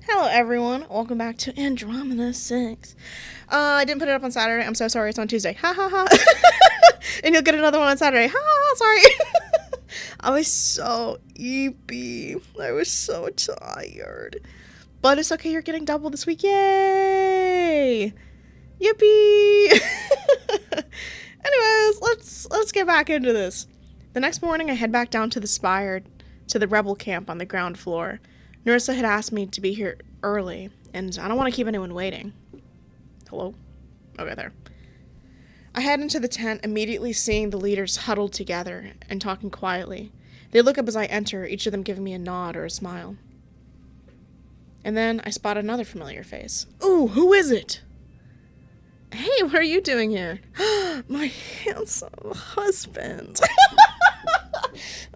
Hello everyone, welcome back to Andromeda 6. I didn't put it up on Saturday, I'm so sorry, it's on Tuesday. Ha ha ha. And you'll get another one on Saturday. Ha ha ha, sorry. I was so eepy. I was so tired. But it's okay, you're getting double this week. Yay! Yippee! Anyways, let's get back into this. The next morning I head back down to the Spire, to the rebel camp on the ground floor. Narissa had asked me to be here early, and I don't want to keep anyone waiting. Hello? Okay, there. I head into the tent, immediately seeing the leaders huddled together and talking quietly. They look up as I enter, each of them giving me a nod or a smile. And then I spot another familiar face. Ooh, who is it? Hey, what are you doing here? My handsome husband.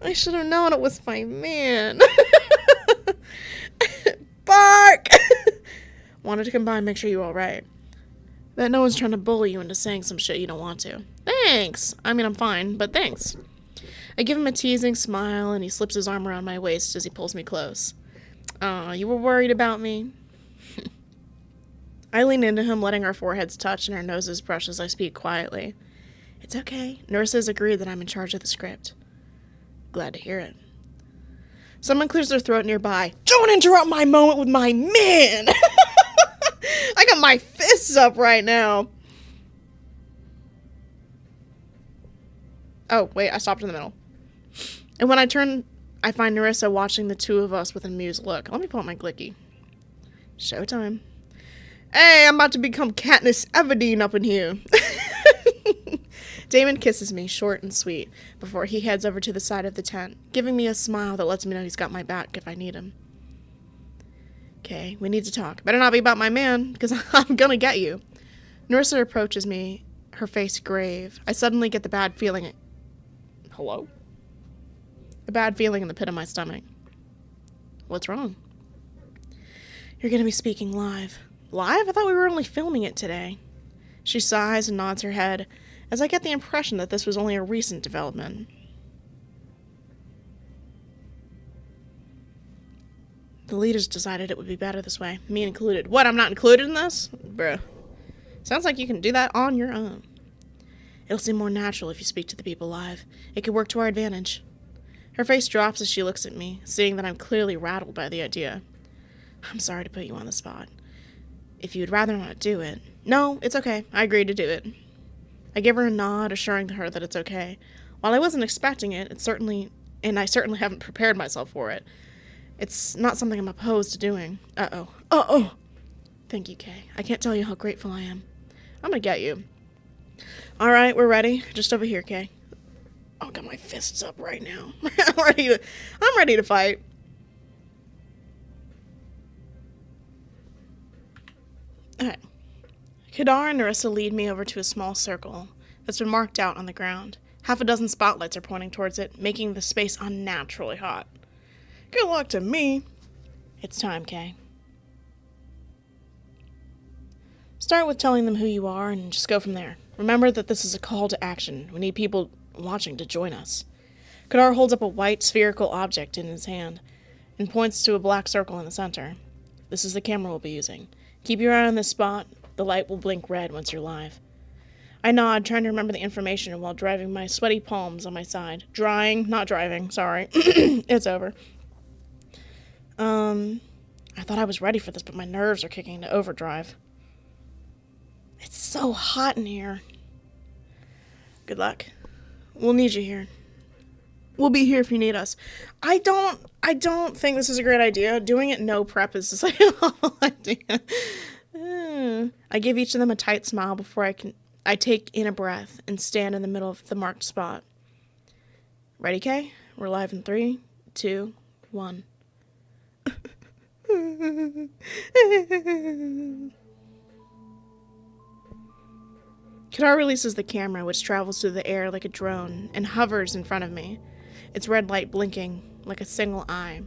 I should have known it was my man. Bark! Wanted to come by and make sure you're alright. That no one's trying to bully you into saying some shit you don't want to. Thanks! I mean, I'm fine, but thanks. I give him a teasing smile, and he slips his arm around my waist as he pulls me close. Aw, you were worried about me? I lean into him, letting our foreheads touch and our noses brush as I speak quietly. It's okay. Nurses agreed that I'm in charge of the script. Glad to hear it. Someone clears their throat nearby. Don't interrupt my moment with my man! I got my fists up right now. Oh, wait, I stopped in the middle. And when I turn, I find Narissa watching the two of us with an amused look. Let me pull up my glicky. Showtime. Hey, I'm about to become Katniss Everdeen up in here. Damon kisses me, short and sweet, before he heads over to the side of the tent, giving me a smile that lets me know he's got my back if I need him. Okay, we need to talk. Better not be about my man, because I'm gonna get you. Narissa approaches me, her face grave. I suddenly get the bad feeling. Hello? A bad feeling in the pit of my stomach. What's wrong? You're gonna be speaking live. Live? I thought we were only filming it today. She sighs and nods her head, as I get the impression that this was only a recent development. The leaders decided it would be better this way, me included. What, I'm not included in this? Bruh. Sounds like you can do that on your own. It'll seem more natural if you speak to the people live. It could work to our advantage. Her face drops as she looks at me, seeing that I'm clearly rattled by the idea. I'm sorry to put you on the spot. If you'd rather not do it. No, it's okay. I agreed to do it. I give her a nod, assuring her that it's okay. While I wasn't expecting it, I certainly haven't prepared myself for it. It's not something I'm opposed to doing. Uh-oh. Uh-oh! Thank you, Kay. I can't tell you how grateful I am. I'm gonna get you. Alright, we're ready. Just over here, Kay. I've got my fists up right now. I'm ready to fight. Alright. Kadar and Narissa lead me over to a small circle that's been marked out on the ground. Half a dozen spotlights are pointing towards it, making the space unnaturally hot. Good luck to me. It's time, Kay. Start with telling them who you are and just go from there. Remember that this is a call to action. We need people watching to join us. Kadar holds up a white spherical object in his hand and points to a black circle in the center. This is the camera we'll be using. Keep your eye on this spot. The light will blink red once you're live. I nod, trying to remember the information while driving my sweaty palms on my side. Not driving, sorry. It's over. I thought I was ready for this, but my nerves are kicking into overdrive. It's so hot in here. Good luck. We'll need you here. We'll be here if you need us. I don't think this is a great idea. Doing it no prep is just like a whole idea. I give each of them a tight smile before I take in a breath and stand in the middle of the marked spot. Ready, Kay? We're live in 3, 2, 1. Kadar releases the camera, which travels through the air like a drone and hovers in front of me, its red light blinking like a single eye.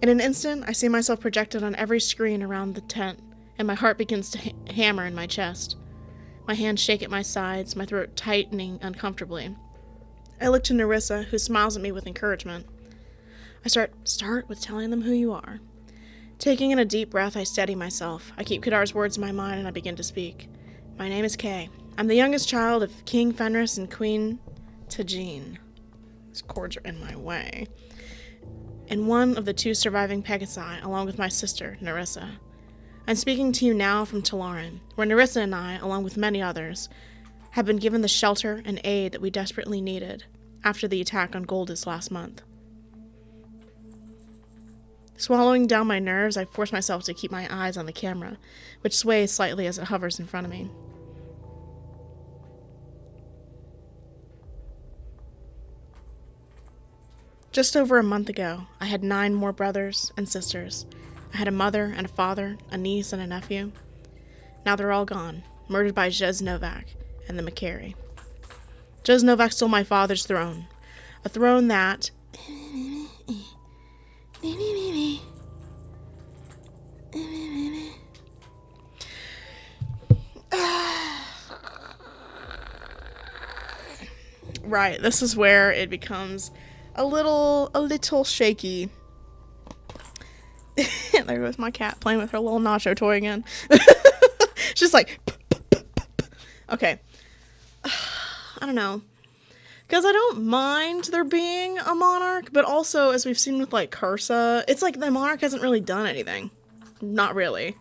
In an instant, I see myself projected on every screen around the tent, and my heart begins to hammer in my chest. My hands shake at my sides, my throat tightening uncomfortably. I look to Narissa, who smiles at me with encouragement. I start with telling them who you are. Taking in a deep breath, I steady myself. I keep Kadar's words in my mind and I begin to speak. My name is Kay. I'm the youngest child of King Fenris and Queen Tajine. These cords are in my way. And one of the 2 surviving Pegasi, along with my sister, Nerissa. I'm speaking to you now from Talaran, where Nerissa and I, along with many others, have been given the shelter and aid that we desperately needed after the attack on Goldis last month. Swallowing down my nerves, I force myself to keep my eyes on the camera, which sways slightly as it hovers in front of me. Just over a month ago, I had 9 more brothers and sisters. I had a mother and a father, a niece and a nephew. Now they're all gone, murdered by Jez Novak and the Makari. Jez Novak stole my father's throne, a throne that... Right, this is where it becomes a little shaky. There goes my cat playing with her little nacho toy again. She's like, okay. I don't know. Because I don't mind there being a monarch, but also, as we've seen with, like, Cursa, it's like the monarch hasn't really done anything. Not really.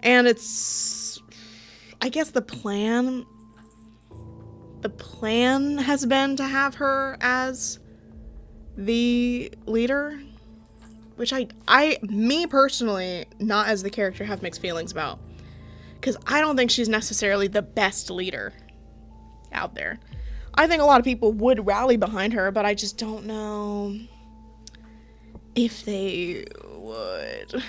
And it's... I guess the plan has been to have her as the leader, which me personally, not as the character, have mixed feelings about. Because I don't think she's necessarily the best leader out there. I think a lot of people would rally behind her, but I just don't know if they would.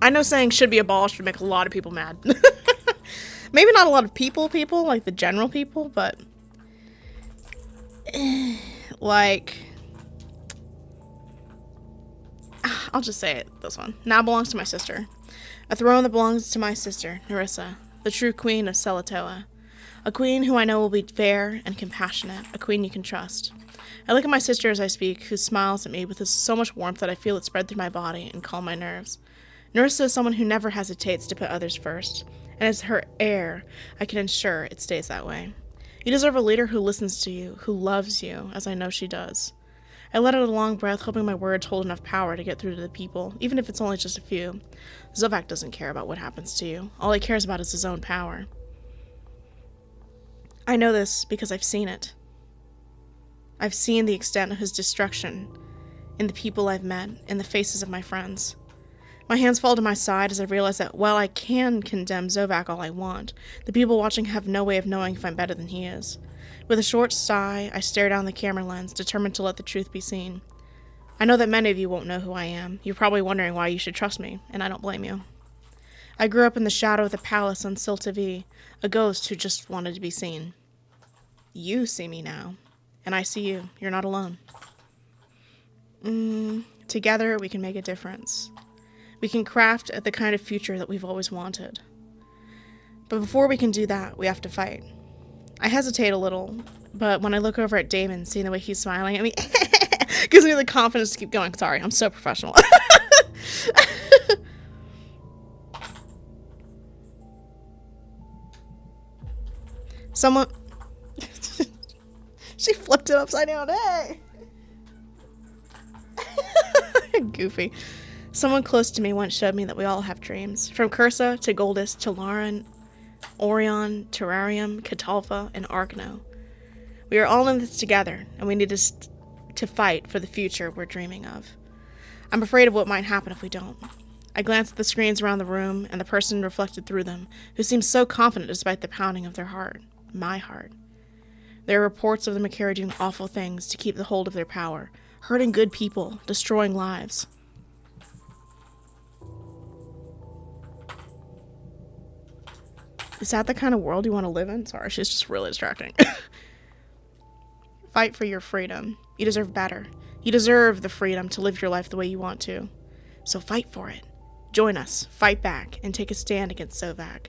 I know saying should be abolished would make a lot of people mad. Maybe not a lot of people, like the general people, but like, I'll just say it, this one. Now belongs to my sister. A throne that belongs to my sister, Nerissa, the true queen of Selatoa. A queen who I know will be fair and compassionate, a queen you can trust. I look at my sister as I speak, who smiles at me with so much warmth that I feel it spread through my body and calm my nerves. Nerissa is someone who never hesitates to put others first, and as her heir, I can ensure it stays that way. You deserve a leader who listens to you, who loves you, as I know she does. I let out a long breath, hoping my words hold enough power to get through to the people, even if it's only just a few. Zovak doesn't care about what happens to you. All he cares about is his own power. I know this because I've seen it. I've seen the extent of his destruction in the people I've met, in the faces of my friends. My hands fall to my side as I realize that while I can condemn Zovak all I want, the people watching have no way of knowing if I'm better than he is. With a short sigh, I stare down the camera lens, determined to let the truth be seen. I know that many of you won't know who I am. You're probably wondering why you should trust me, and I don't blame you. I grew up in the shadow of the palace on Siltavi, a ghost who just wanted to be seen. You see me now, and I see you. You're not alone. Together, we can make a difference. We can craft the kind of future that we've always wanted. But before we can do that, we have to fight. I hesitate a little, but when I look over at Damon, seeing the way he's smiling at me, gives me the confidence to keep going. Sorry, I'm so professional. Someone... She flipped it upside down. Hey! Goofy. Someone close to me once showed me that we all have dreams. From Cursa to Goldis to Lauren, Orion, Terrarium, Catalfa, and Arkno. We are all in this together, and we need to fight for the future we're dreaming of. I'm afraid of what might happen if we don't. I glance at the screens around the room and the person reflected through them, who seems so confident despite the pounding of their heart. My heart. There are reports of the Makari doing awful things to keep the hold of their power, hurting good people, destroying lives. Is that the kind of world you want to live in? Sorry, she's just really distracting. Fight for your freedom. You deserve better. You deserve the freedom to live your life the way you want to. So fight for it. Join us, fight back, and take a stand against Zovak.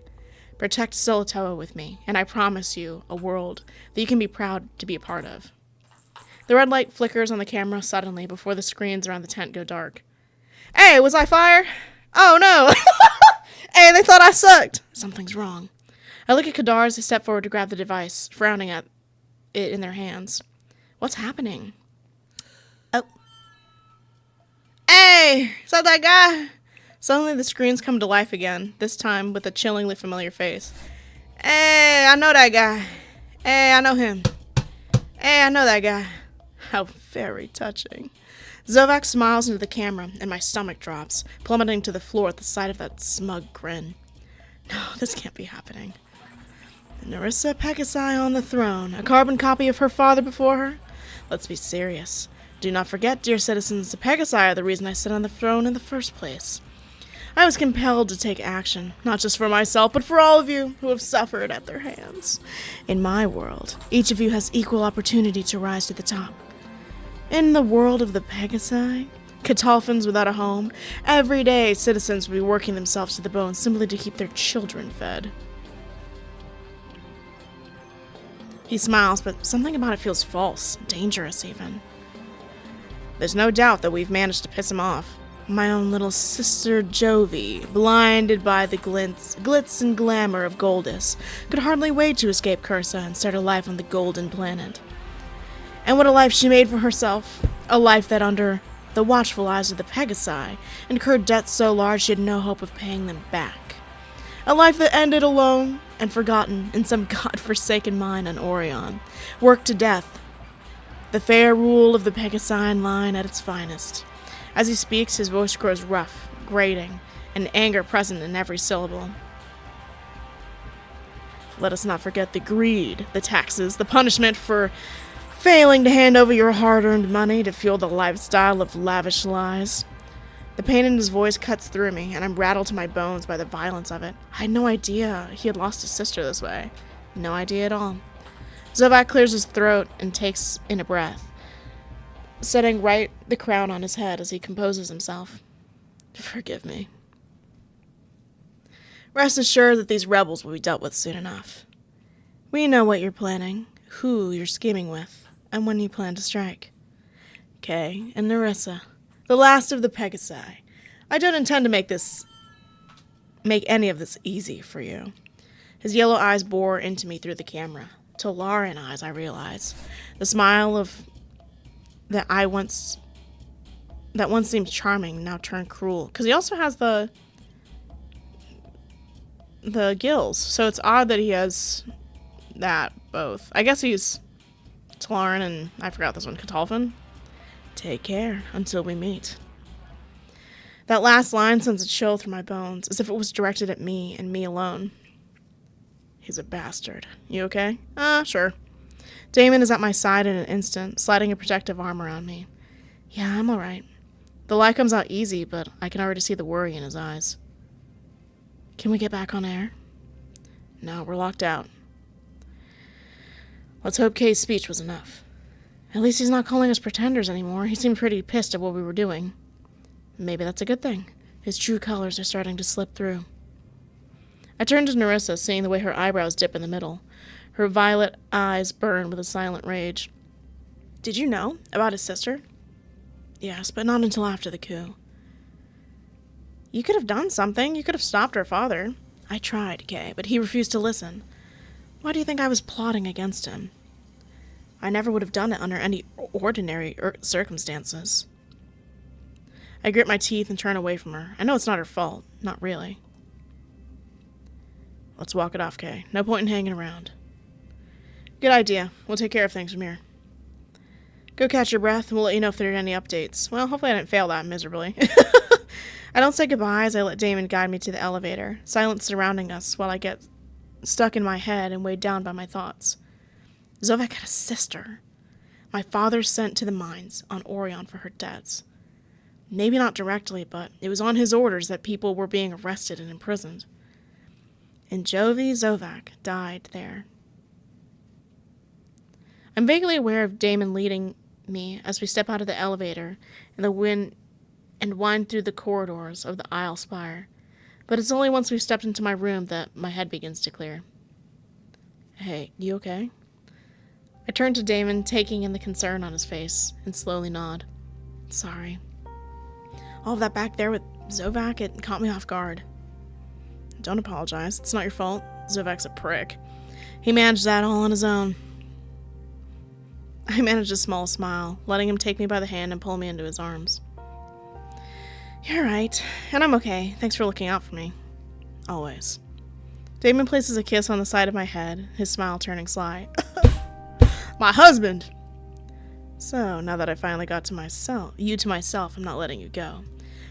Protect Silatoa with me, and I promise you a world that you can be proud to be a part of. The red light flickers on the camera suddenly before the screens around the tent go dark. Hey, was I fired? Oh no! Hey, they thought I sucked! Something's wrong. I look at Kadar as they step forward to grab the device, frowning at it in their hands. What's happening? Oh. Hey! Is that guy? Suddenly the screens come to life again, this time with a chillingly familiar face. Hey, I know that guy. Hey, I know him. Hey, I know that guy. How very touching. Zovak smiles into the camera, and my stomach drops, plummeting to the floor at the sight of that smug grin. No, this can't be happening. Narissa Pegasi on the throne, a carbon copy of her father before her? Let's be serious. Do not forget, dear citizens, the Pegasi are the reason I sit on the throne in the first place. I was compelled to take action, not just for myself, but for all of you who have suffered at their hands. In my world, each of you has equal opportunity to rise to the top. In the world of the Pegasi, Catalfans without a home, every day citizens will be working themselves to the bone simply to keep their children fed. He smiles, but something about it feels false, dangerous even. There's no doubt that we've managed to piss him off. My own little sister Jovi, blinded by the glitz and glamour of Goldus, could hardly wait to escape Cursa and start a life on the Golden Planet. And what a life she made for herself. A life that, under the watchful eyes of the Pegasi, incurred debts so large she had no hope of paying them back. A life that ended alone and forgotten in some god-forsaken mine on Orion, worked to death. The fair rule of the Pegasi line at its finest. As he speaks, his voice grows rough, grating, and anger present in every syllable. Let us not forget the greed, the taxes, the punishment for failing to hand over your hard-earned money to fuel the lifestyle of lavish lies. The pain in his voice cuts through me, and I'm rattled to my bones by the violence of it. I had no idea he had lost his sister this way. No idea at all. Zovak clears his throat and takes in a breath, setting right the crown on his head as he composes himself. Forgive me. Rest assured that these rebels will be dealt with soon enough. We know what you're planning, who you're scheming with, and when you plan to strike. Kay and Narissa, the last of the Pegasi. I don't intend to make any of this easy for you. His yellow eyes bore into me through the camera. Tolaran eyes, I realize. The smile of that once seemed charming now turned cruel. Because he also has the gills. So it's odd that he has that both. I guess he's Tolaran and I forgot this one, Catalfan. Take care until we meet. That last line sends a chill through my bones, as if it was directed at me and me alone. He's a bastard. You okay? Sure. Damon is at my side in an instant, sliding a protective arm around me. Yeah, I'm alright. The lie comes out easy, but I can already see the worry in his eyes. Can we get back on air? No, we're locked out. Let's hope Kay's speech was enough. At least he's not calling us pretenders anymore. He seemed pretty pissed at what we were doing. Maybe that's a good thing. His true colors are starting to slip through. I turned to Narissa, seeing the way her eyebrows dip in the middle. Her violet eyes burn with a silent rage. Did you know about his sister? Yes, but not until after the coup. You could have done something. You could have stopped her father. I tried, Kay, but he refused to listen. Why do you think I was plotting against him? I never would have done it under any ordinary circumstances. I grit my teeth and turn away from her. I know it's not her fault. Not really. Let's walk it off, Kay. No point in hanging around. Good idea. We'll take care of things from here. Go catch your breath, and we'll let you know if there are any updates. Well, hopefully I didn't fail that miserably. I don't say goodbye as I let Damon guide me to the elevator, silence surrounding us while I get stuck in my head and weighed down by my thoughts. Zovak had a sister. My father sent to the mines on Orion for her debts. Maybe not directly, but it was on his orders that people were being arrested and imprisoned. And Jovi Zovak died there. I'm vaguely aware of Damon leading me as we step out of the elevator and wind through the corridors of the aisle spire, but it's only once we've stepped into my room that my head begins to clear. Hey, you okay? I turn to Damon, taking in the concern on his face, and slowly nod. Sorry. All of that back there with Zovac, it caught me off guard. Don't apologize. It's not your fault. Zovac's a prick. He managed that all on his own. I managed a small smile, letting him take me by the hand and pull me into his arms. You're right, and I'm okay. Thanks for looking out for me. Always. Damon places a kiss on the side of my head, his smile turning sly. My husband! So, now that I finally got you to myself, I'm not letting you go.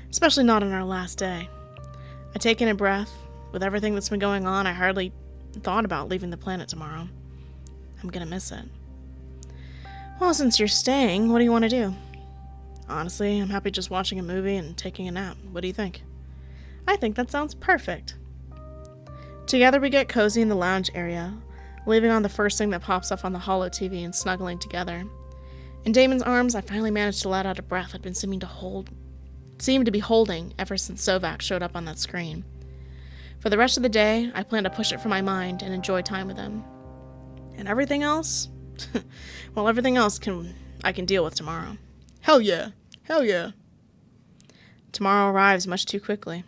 Especially not on our last day. I take in a breath. With everything that's been going on, I hardly thought about leaving the planet tomorrow. I'm gonna miss it. Well, since you're staying, what do you want to do? Honestly, I'm happy just watching a movie and taking a nap. What do you think? I think that sounds perfect. Together we get cozy in the lounge area, leaving on the first thing that pops up on the holo TV and snuggling together. In Damon's arms, I finally managed to let out a breath I'd been seeming to be holding ever since Zovac showed up on that screen. For the rest of the day, I plan to push it from my mind and enjoy time with him. And everything else? Well, everything else I can deal with tomorrow. Hell yeah. Hell yeah. Tomorrow arrives much too quickly.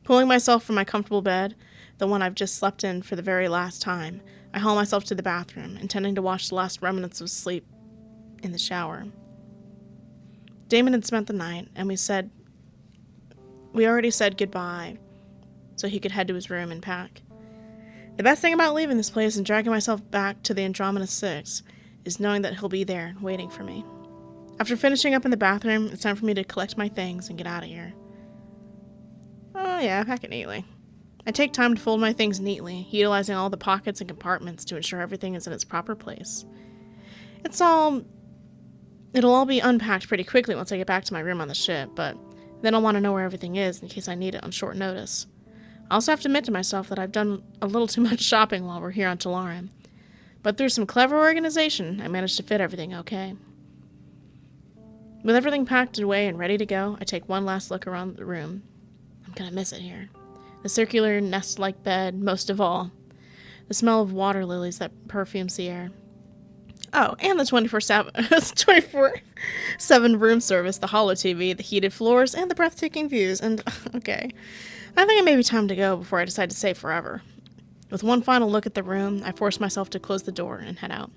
Pulling myself from my comfortable bed, the one I've just slept in for the very last time, I haul myself to the bathroom, intending to wash the last remnants of sleep in the shower. Damon had spent the night, and we already said goodbye, so he could head to his room and pack. The best thing about leaving this place and dragging myself back to the Andromeda Six is knowing that he'll be there waiting for me. After finishing up in the bathroom, it's time for me to collect my things and get out of here. Oh yeah, pack it neatly. I take time to fold my things neatly, utilizing all the pockets and compartments to ensure everything is in its proper place. It'll all be unpacked pretty quickly once I get back to my room on the ship, but then I'll want to know where everything is in case I need it on short notice. I also have to admit to myself that I've done a little too much shopping while we're here on Talaran. But through some clever organization, I managed to fit everything okay. With everything packed away and ready to go, I take one last look around the room. I'm gonna miss it here. The circular nest-like bed, most of all. The smell of water lilies that perfumes the air. Oh, and the 24/7 room service, the holo TV, the heated floors, and the breathtaking views. And, okay, I think it may be time to go before I decide to stay forever. With one final look at the room, I force myself to close the door and head out.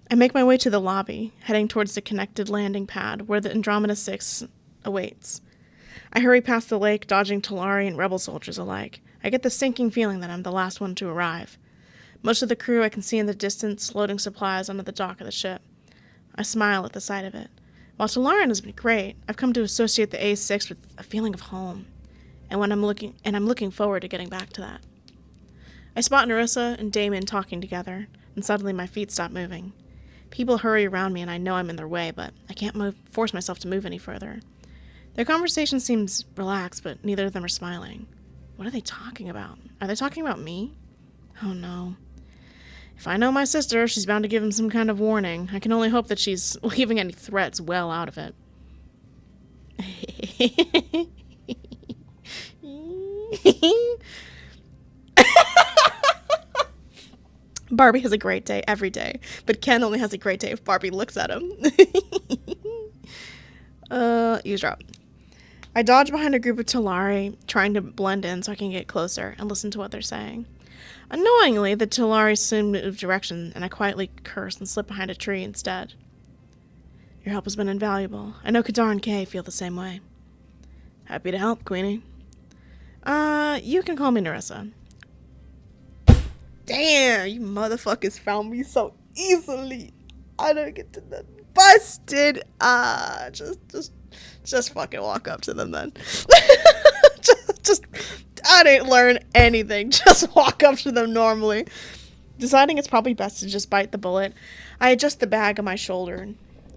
I make my way to the lobby, heading towards the connected landing pad where the Andromeda Six awaits. I hurry past the lake, dodging Talari and rebel soldiers alike. I get the sinking feeling that I'm the last one to arrive. Most of the crew I can see in the distance, loading supplies onto the dock of the ship. I smile at the sight of it. While Talaran has been great, I've come to associate the A6 with a feeling of home, and I'm looking forward to getting back to that. I spot Narissa and Damon talking together, and suddenly my feet stop moving. People hurry around me, and I know I'm in their way, but I can't force myself to move any further. Their conversation seems relaxed, but neither of them are smiling. What are they talking about? Are they talking about me? Oh no. If I know my sister, she's bound to give him some kind of warning. I can only hope that she's leaving any threats well out of it. Barbie has a great day every day, but Ken only has a great day if Barbie looks at him. Eavesdrop. I dodge behind a group of Talari, trying to blend in so I can get closer and listen to what they're saying. Annoyingly, the Talari soon move direction, and I quietly curse and slip behind a tree instead. Your help has been invaluable. I know Kadar and Kay feel the same way. Happy to help, Queenie. You can call me Narissa. Damn, you motherfuckers found me so easily. I don't get to the busted. Just fucking walk up to them then. just I didn't learn anything. Just walk up to them normally. Deciding it's probably best to just bite the bullet, I adjust the bag on my shoulder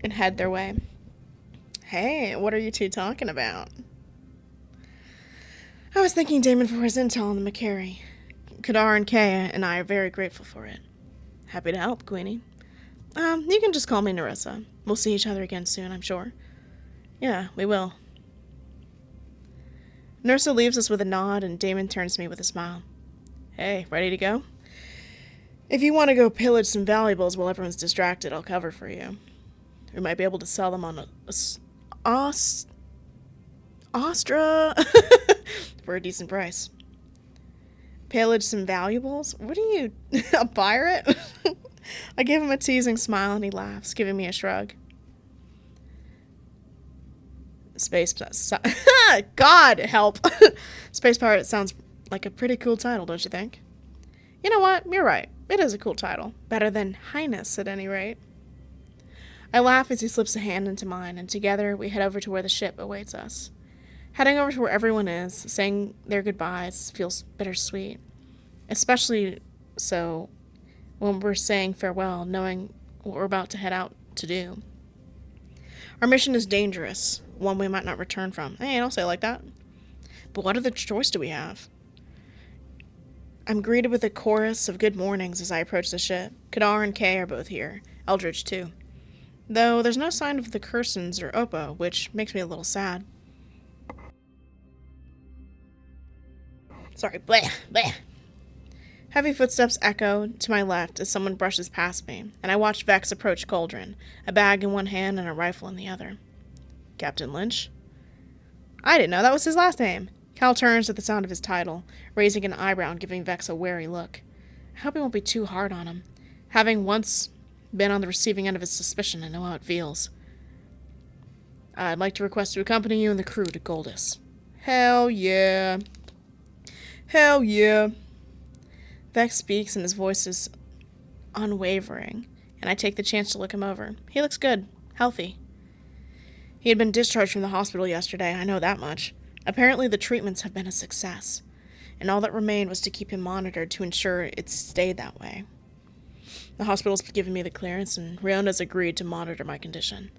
and head their way. Hey, what are you two talking about? I was thanking Damon for his intel on the McCary. Kadar and Kay and I are very grateful for it. Happy to help, Queenie. You can just call me Narissa. We'll see each other again soon, I'm sure. Yeah, we will. Narissa leaves us with a nod, and Damon turns to me with a smile. Hey, ready to go? If you want to go pillage some valuables while everyone's distracted, I'll cover for you. We might be able to sell them on Astra for a decent price. Pillage some valuables? What are you, a pirate? I give him a teasing smile and he laughs, giving me a shrug. God help. Space Pirate sounds like a pretty cool title, don't you think? You know what? You're right. It is a cool title. Better than Highness, at any rate. I laugh as he slips a hand into mine, and together we head over to where the ship awaits us. Heading over to where everyone is, saying their goodbyes, feels bittersweet. Especially so when we're saying farewell, knowing what we're about to head out to do. Our mission is dangerous, one we might not return from. Hey, don't say it like that. But what other choice do we have? I'm greeted with a chorus of good mornings as I approach the ship. Kadar and Kay are both here. Eldridge, too. Though there's no sign of the Cursons or Oppo, which makes me a little sad. Sorry, bleh, bleh. Heavy footsteps echo to my left as someone brushes past me, and I watch Vex approach Cauldron, a bag in one hand and a rifle in the other. Captain Lynch? I didn't know that was his last name. Cal turns at the sound of his title, raising an eyebrow and giving Vex a wary look. I hope he won't be too hard on him. Having once been on the receiving end of his suspicion, I know how it feels. I'd like to request to accompany you and the crew to Goldus. Hell yeah. Hell yeah. Vex speaks and his voice is unwavering, and I take the chance to look him over. He looks good. Healthy. He had been discharged from the hospital yesterday, I know that much. Apparently the treatments have been a success, and all that remained was to keep him monitored to ensure it stayed that way. The hospital's given me the clearance, and Riona's agreed to monitor my condition.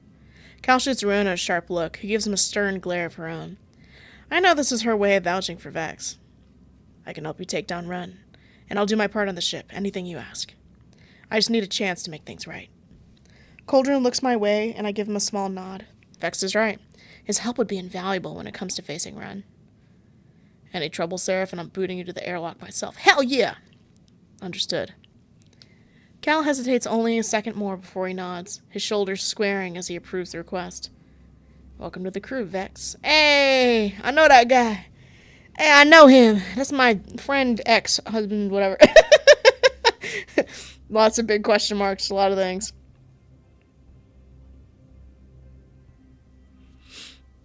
Cal shoots Riona a sharp look, who gives him a stern glare of her own. I know this is her way of vouching for Vex. I can help you take down Ren, and I'll do my part on the ship, anything you ask. I just need a chance to make things right. Cauldron looks my way, and I give him a small nod. Vex is right. His help would be invaluable when it comes to facing Ren. Any trouble, Seraph, and I'm booting you to the airlock myself. Hell yeah! Understood. Cal hesitates only a second more before he nods, his shoulders squaring as he approves the request. Welcome to the crew, Vex. Hey! I know that guy. Hey, I know him. That's my friend, ex-husband, whatever. Lots of big question marks, a lot of things.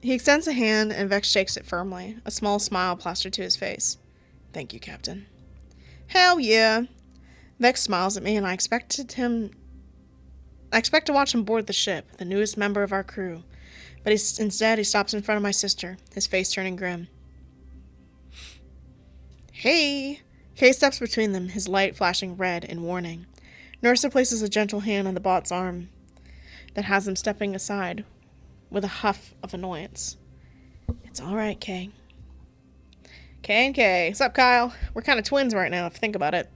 He extends a hand, and Vex shakes it firmly, a small smile plastered to his face. Thank you, Captain. Hell yeah. Vex smiles at me, and I expect to watch him board the ship, the newest member of our crew. But instead, he stops in front of my sister, his face turning grim. Hey! Kay steps between them, his light flashing red in warning. Narissa places a gentle hand on the bot's arm that has him stepping aside with a huff of annoyance. It's all right, Kay. Kay and Kay. What's up, Kyle? We're kind of twins right now, if you think about it.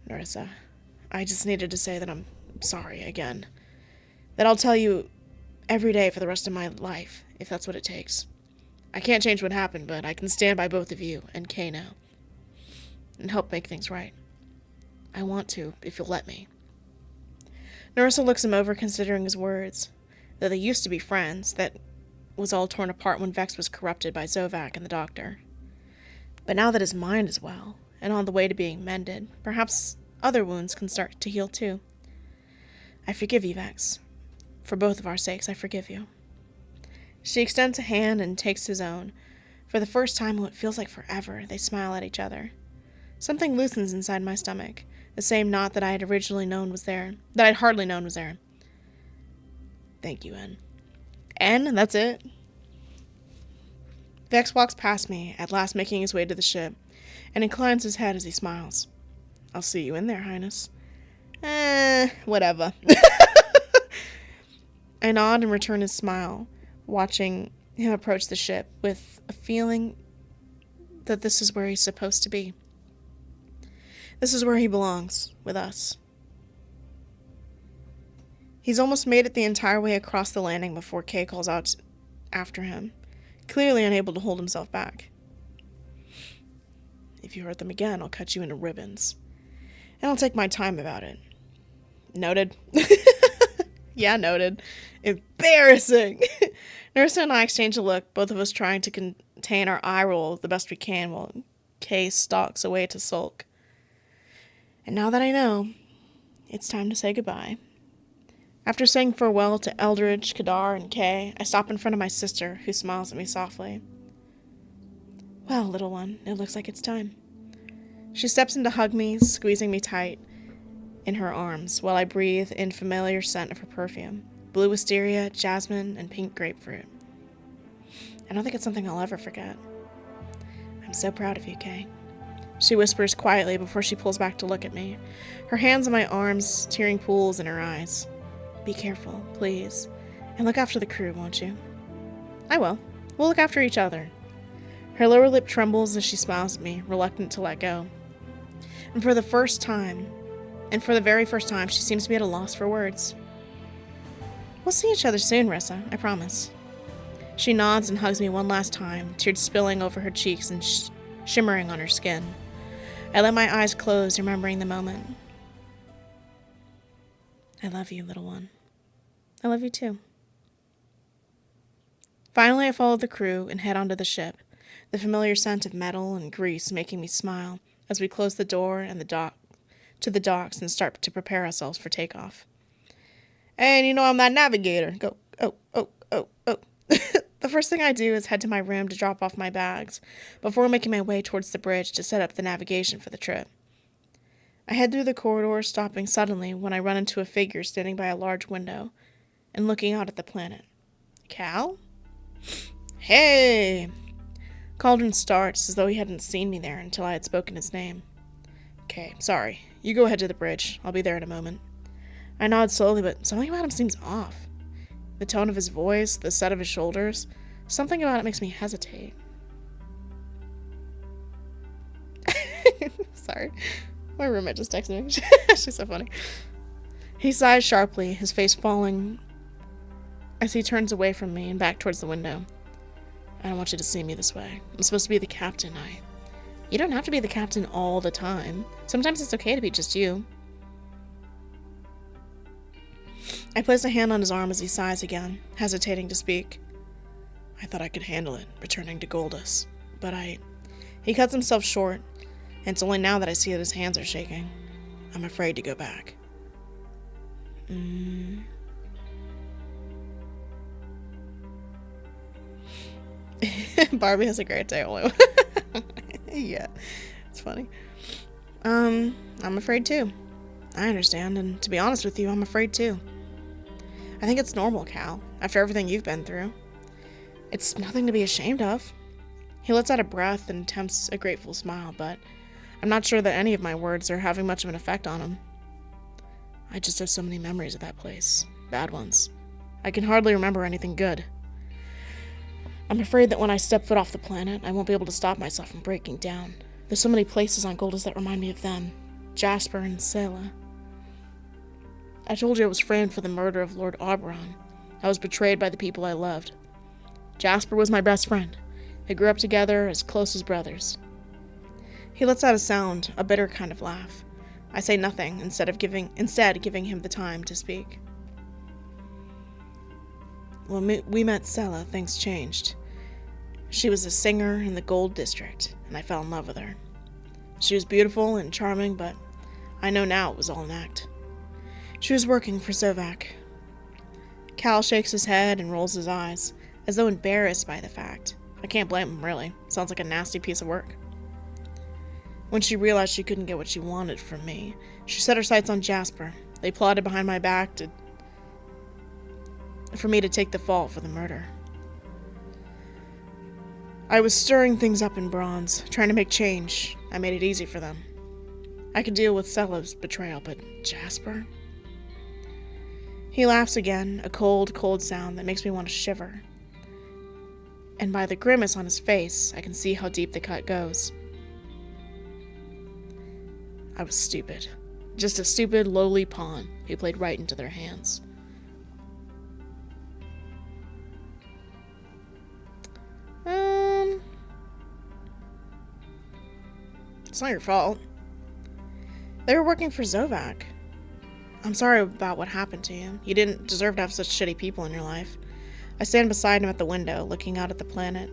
Narissa, I just needed to say that I'm sorry again. That I'll tell you every day for the rest of my life, if that's what it takes. I can't change what happened, but I can stand by both of you and Kay now. And help make things right. I want to, if you'll let me. Narissa looks him over, considering his words. Though they used to be friends, that was all torn apart when Vex was corrupted by Zovac and the doctor. But now that his mind is well, and on the way to being mended, perhaps other wounds can start to heal too. I forgive you, Vex. For both of our sakes, I forgive you. She extends a hand and takes his own. For the first time in what feels like forever, they smile at each other. Something loosens inside my stomach, the same knot that I had originally known was there, that I'd hardly known was there. Thank you, N. N? That's it? Vex walks past me, at last making his way to the ship, and inclines his head as he smiles. I'll see you in there, Highness. Whatever. I nod and return his smile, watching him approach the ship with a feeling that this is where he's supposed to be. This is where he belongs, with us. He's almost made it the entire way across the landing before Kay calls out after him, clearly unable to hold himself back. If you hurt them again, I'll cut you into ribbons. And I'll take my time about it. Noted. Yeah, noted. Embarrassing. Narissa and I exchange a look, both of us trying to contain our eye roll the best we can while Kay stalks away to sulk. And now that I know, it's time to say goodbye. After saying farewell to Eldridge, Kadar, and Kay, I stop in front of my sister, who smiles at me softly. Well, little one, it looks like it's time. She steps in to hug me, squeezing me tight in her arms, while I breathe in familiar scent of her perfume. Blue wisteria, jasmine, and pink grapefruit. I don't think it's something I'll ever forget. I'm so proud of you, Kay. She whispers quietly before she pulls back to look at me, her hands on my arms, tearing pools in her eyes. Be careful, please, and look after the crew, won't you? I will. We'll look after each other. Her lower lip trembles as she smiles at me, reluctant to let go. And for the very first time, she seems to be at a loss for words. We'll see each other soon, Rissa, I promise. She nods and hugs me one last time, tears spilling over her cheeks and shimmering on her skin. I let my eyes close, remembering the moment. I love you, little one. I love you too. Finally, I follow the crew and head onto the ship, the familiar scent of metal and grease making me smile as we close the door and to the docks and start to prepare ourselves for takeoff. And you know I'm that navigator. Go, oh. The first thing I do is head to my room to drop off my bags, before making my way towards the bridge to set up the navigation for the trip. I head through the corridor, stopping suddenly when I run into a figure standing by a large window and looking out at the planet. Cal? Hey! Cauldron starts as though he hadn't seen me there until I had spoken his name. Okay, sorry. You go ahead to the bridge. I'll be there in a moment. I nod slowly, but something about him seems off. The tone of his voice, the set of his shoulders, something about it makes me hesitate. Sorry. My roommate just texted me. She's so funny. He sighs sharply, his face falling as he turns away from me and back towards the window. I don't want you to see me this way. I'm supposed to be the captain. You don't have to be the captain all the time. Sometimes it's okay to be just you. I place a hand on his arm as he sighs again, hesitating to speak. I thought I could handle it, returning to Goldus. But He cuts himself short, and it's only now that I see that his hands are shaking. I'm afraid to go back. Barbie has a great day, only. Yeah, it's funny. I'm afraid too. I understand, and to be honest with you, I'm afraid too. I think it's normal, Cal, after everything you've been through. It's nothing to be ashamed of. He lets out a breath and attempts a grateful smile, but I'm not sure that any of my words are having much of an effect on him. I just have so many memories of that place. Bad ones. I can hardly remember anything good. I'm afraid that when I step foot off the planet, I won't be able to stop myself from breaking down. There's so many places on Goldus that remind me of them. Jasper and Selah. I told you I was framed for the murder of Lord Oberon. I was betrayed by the people I loved. Jasper was my best friend. We grew up together as close as brothers. He lets out a sound, a bitter kind of laugh. I say nothing, instead giving him the time to speak. When we met Selah, things changed. She was a singer in the Gold District, and I fell in love with her. She was beautiful and charming, but I know now it was all an act. She was working for Zovac. Cal shakes his head and rolls his eyes, as though embarrassed by the fact. I can't blame him, really. Sounds like a nasty piece of work. When she realized she couldn't get what she wanted from me, she set her sights on Jasper. They plotted behind my back for me to take the fall for the murder. I was stirring things up in Bronze, trying to make change. I made it easy for them. I could deal with Selah's betrayal, but Jasper? He laughs again, a cold, cold sound that makes me want to shiver. And by the grimace on his face, I can see how deep the cut goes. I was stupid. Just a stupid, lowly pawn who played right into their hands. It's not your fault. They were working for Zovac. I'm sorry about what happened to you. You didn't deserve to have such shitty people in your life. I stand beside him at the window, looking out at the planet,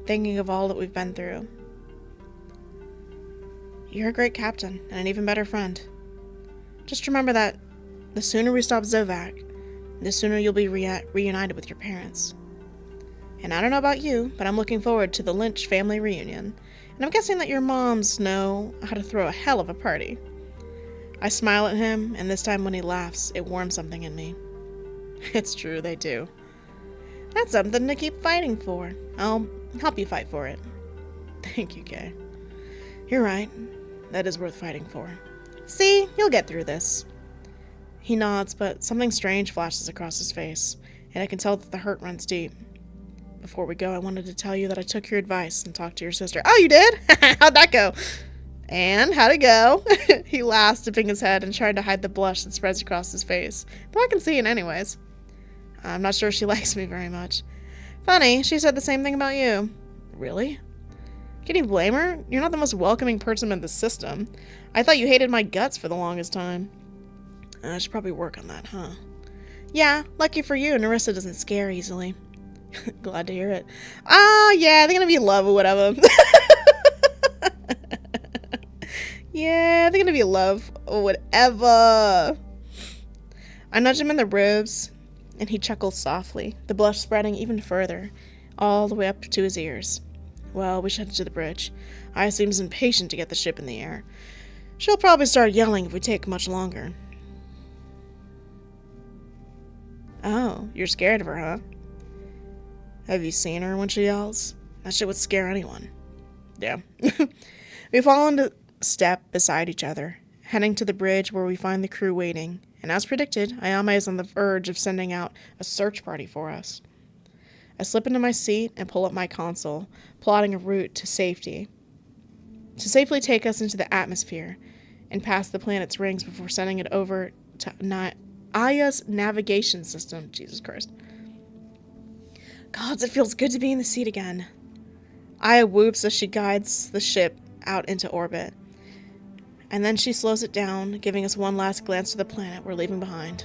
thinking of all that we've been through. You're a great captain, and an even better friend. Just remember that the sooner we stop Zovac, the sooner you'll be reunited with your parents. And I don't know about you, but I'm looking forward to the Lynch family reunion, and I'm guessing that your moms know how to throw a hell of a party. I smile at him, and this time when he laughs, it warms something in me. It's true, they do. That's something to keep fighting for. I'll help you fight for it. Thank you, Kay. You're right. That is worth fighting for. See, you'll get through this. He nods, but something strange flashes across his face, and I can tell that the hurt runs deep. Before we go, I wanted to tell you that I took your advice and talked to your sister. Oh, you did? How'd that go? And how'd it go? He laughs, dipping his head and trying to hide the blush that spreads across his face. Though I can see it anyways. I'm not sure she likes me very much. Funny, she said the same thing about you. Really? Can you blame her? You're not the most welcoming person in the system. I thought you hated my guts for the longest time. I should probably work on that, huh? Yeah, lucky for you, Narissa doesn't scare easily. Glad to hear it. Yeah, they're gonna be in love with whatever. Yeah, they're gonna be in love or whatever. I nudge him in the ribs, and he chuckles softly, the blush spreading even further, all the way up to his ears. Well, we should head to the bridge. Aya seems impatient to get the ship in the air. She'll probably start yelling if we take much longer. Oh, you're scared of her, huh? Have you seen her when she yells? That shit would scare anyone. Yeah. We fall into step beside each other, heading to the bridge where we find the crew waiting, and as predicted, Ayame is on the verge of sending out a search party for us. I slip into my seat and pull up my console, plotting a route to safety. To safely take us into the atmosphere and past the planet's rings before sending it over to Aya's navigation system. Jesus Christ. Gods, it feels good to be in the seat again. Aya whoops as she guides the ship out into orbit. And then she slows it down, giving us one last glance to the planet we're leaving behind.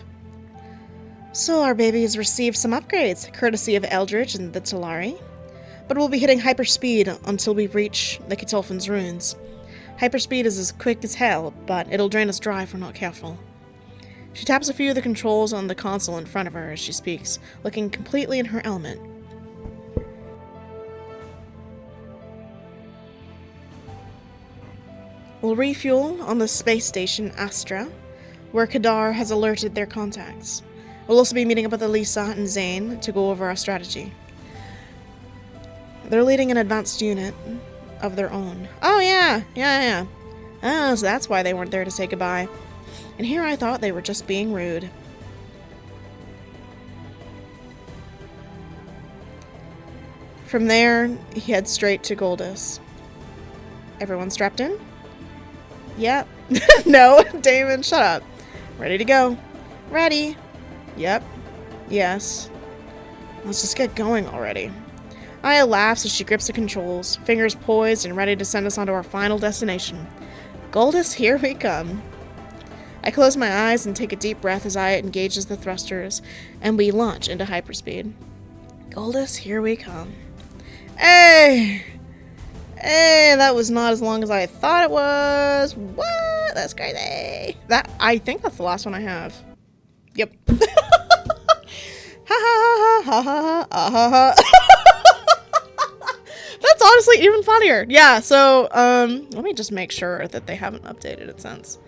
So our baby has received some upgrades, courtesy of Eldritch and the Talari. But we'll be hitting hyperspeed until we reach the Kitolfin's ruins. Hyperspeed is as quick as hell, but it'll drain us dry if we're not careful. She taps a few of the controls on the console in front of her as she speaks, looking completely in her element. We'll refuel on the space station Astra, where Kadar has alerted their contacts. We'll also be meeting up with Elisa and Zane to go over our strategy. They're leading an advanced unit of their own. Oh, yeah. Oh, so that's why they weren't there to say goodbye. And here I thought they were just being rude. From there, he heads straight to Goldus. Everyone strapped in? Yep. No, Damon, shut up. Ready to go. Ready. Yep. Yes. Let's just get going already. Aya laughs as she grips the controls, fingers poised and ready to send us onto our final destination. Goldus, here we come. I close my eyes and take a deep breath as Aya engages the thrusters, and we launch into hyperspeed. Goldus, here we come. Hey! Hey, that was not as long as I thought it was. What? That's crazy. I think that's the last one I have. Yep. Ha ha ha ha ha ha ha. That's honestly even funnier. Yeah, so, let me just make sure that they haven't updated it since.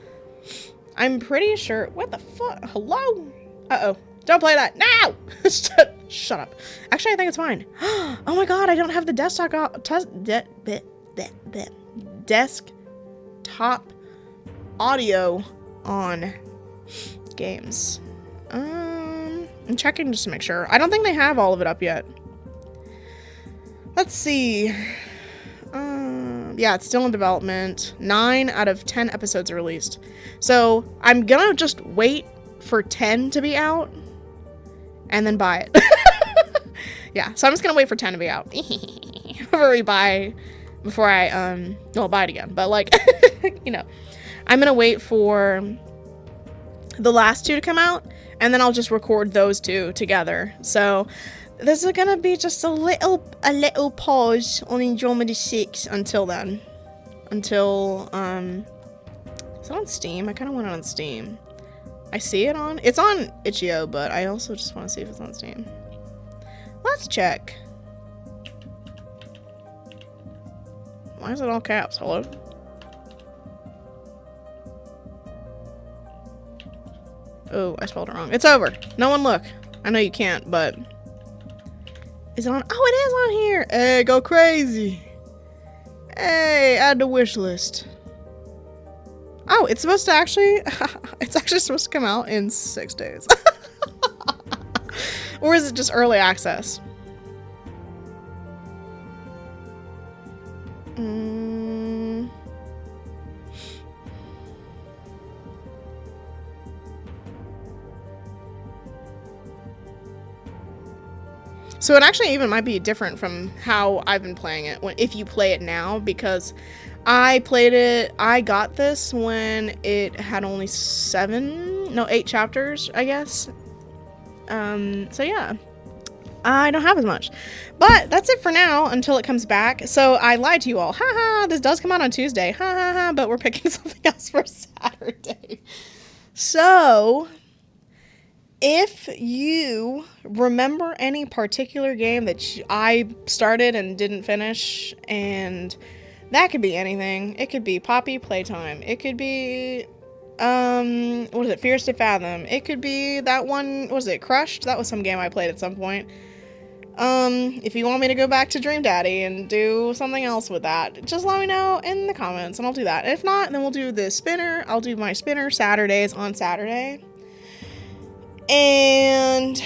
I'm pretty sure. What the fuck? Hello? Uh-oh. Don't play that. No! Shut up. Actually, I think it's fine. Oh my god, I don't have the desktop audio on games. I'm checking just to make sure. I don't think they have all of it up yet. Let's see. Yeah, it's still in development. 9 out of 10 episodes are released. So I'm gonna just wait for 10 to be out and then buy it. Yeah, so I'm just gonna wait for 10 to be out. Before I buy it again. But like, you know, I'm gonna wait for the last 2 to come out, and then I'll just record those 2 together. So there's gonna be just a little pause on Andromeda 6 until then. Until, is it on Steam? I kind of want it on Steam. I see it on, it's on itch.io, but I also just want to see if it's on Steam. Let's check. Why is it all caps? Hello? Oh, I spelled it wrong. It's over. No one look. I know you can't, but... Is it on? Oh, it is on here! Hey, go crazy! Hey, add to wish list. Oh, it's supposed to actually... it's actually supposed to come out in 6 days. Or is it just early access? So it actually even might be different from how I've been playing it if you play it now, because I got this when it had only 8 chapters, I guess. So yeah, I don't have as much, but that's it for now until it comes back. So I lied to you all. Haha, this does come out on Tuesday. Ha ha ha, but we're picking something else for Saturday. So if you remember any particular game that I started and didn't finish, and that could be anything. It could be Poppy Playtime. It could be, what is it? Fears to Fathom. It could be that one, was it Crushed? That was some game I played at some point. If you want me to go back to Dream Daddy and do something else with that, just let me know in the comments and I'll do that. If not, then we'll do the spinner. I'll do my spinner Saturdays on Saturday. And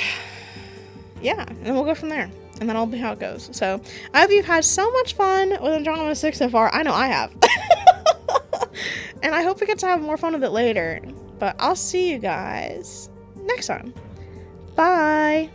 yeah, and we'll go from there. And that'll be how it goes. So I hope you've had so much fun with Andromeda 6 so far. I know I have. And I hope we get to have more fun with it later. But I'll see you guys next time. Bye.